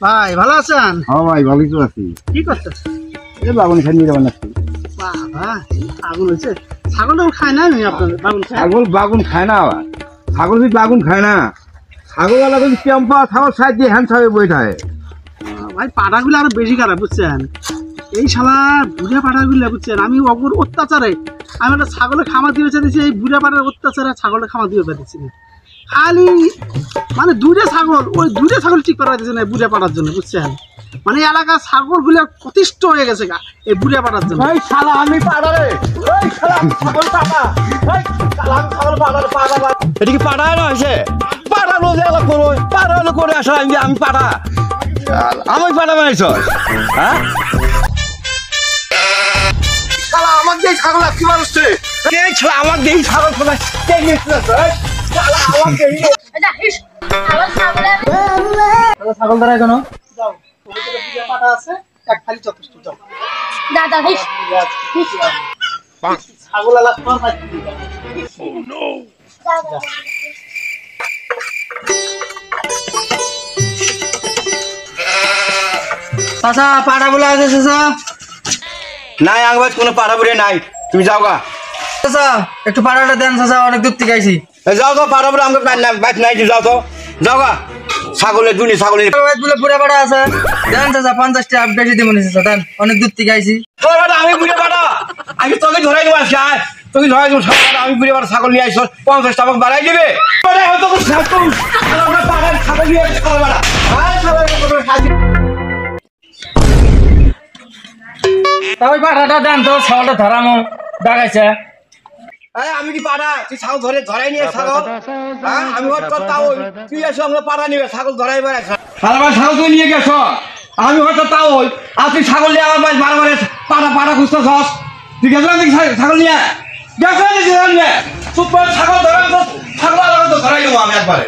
ভাই ভালো আছেন? হ্যাঁ ভাই ভালোই তো আছি। কি করতেছেন? এই বাগুন খাই নিয়ে যাবেন নাকি? বাবা আগুন হয়েছে। ছাগল খায় না আমি আপনার বাগুন খায়? ছাগল বাগুন খায় না আবার। ছাগল যদি বাগুন খায় না, ছাগলওয়ালা যদি ক্যাম্পা ছাগল সাইড দিয়ে হ্যান্ড ছাগল বই থাকে। ভাই পাড়াগুলো আরো বেশি খারাপ বুঝছেন। এই শালা বুড়া পাড়াগুলো বুঝছেন, আমি অগুর অত্যাচারে আমি একটা ছাগলের খামার দিয়ে দিয়েছি। এই বুড়া পাড়ার অত্যাচারে ছাগলের খামার দিয়ে পেতেছি না। খালি মানে দুইটা ছাগল, ওই দুইটা ছাগল ঠিক করা দিচ্ছে না বুড়া পাড়ার জন্য বুঝছেন। মানে এলাকার ছাগলগুলো অতিষ্ঠ হয়ে গেছে গা এই বুড়া পাড়ার জন্য। এই শালা আমি পাড়া রে, এই শালা আমি ছাগল পাড়া, এই শালা আমি ছাগল পাড়া পাড়া। এটা কি পাড়া না হয়েছে? পাড়া রোজে এলা করো, পাড়া হলো করে আসলে আমি পাড়া। আমি পাড়া বানাইছ, হ্যাঁ? শালা আমাকে দিয়ে ছাগল কি মানুষছে? কে শালা আমাকে দিয়ে ছাগল ফলাই? কে নিচ্ছে? শালা আমাকে দিয়ে ছাগল ধরে কেন? যাও ওই যে বুড়া পাড়া আছে, এক খালি যথেষ্ট। যাও দাদা হিস ছাগল আলাদা তোমার ভাই। চাচা পাড়া বলে আছে চাচা? নাই আঙ্গবাজ কোনো পাড়া বুড়ে নাই, তুমি যাও গা। চাচা একটু পাড়াটা দেন চাচা, অনেক দূর থেকে আইছি। যাও তো পাড়া বুড়ে আমাকে বাইক নাই, যাও তো যাও গা। ছাগলের দুনি ছাগলের বলে বুড়া পাড়া আছে, দেন চাচা 50টা বেশি দিব নি চাচা, দেন অনেক দূর থেকে আইছি। আমি বুড়ে পাড়া, আমি তোকে ধরাই দেবো আজকে, তোকে ধরাই দেবো। আমি বুড়ে পাড়া ছাগল নিয়ে আসছো, 50 টাকা বাড়াই দিবে। ওই পাড়াটা দেন তো, ছাগলটা ধরামো ডাকাইছে। আমি কি পাড়া? তুই ছাগল ধরাই নিয়ে ছাগল, আমি তাও তুই এসো আমরা পাড়া নিবে ছাগল ধরাই বেড়াইছ। ছাগল তুই নিয়ে গেছ, আমি হয়তো তাও ওই আর তুই ছাগল নিয়ে আমার বাড়ি বারে পাড়া পাড়া খুঁজতেছ। তুই গেছ ছাগল নিয়ে গেছ, ছাগল ধরাই ছাগল ধরাই দেবো আমি একবারে।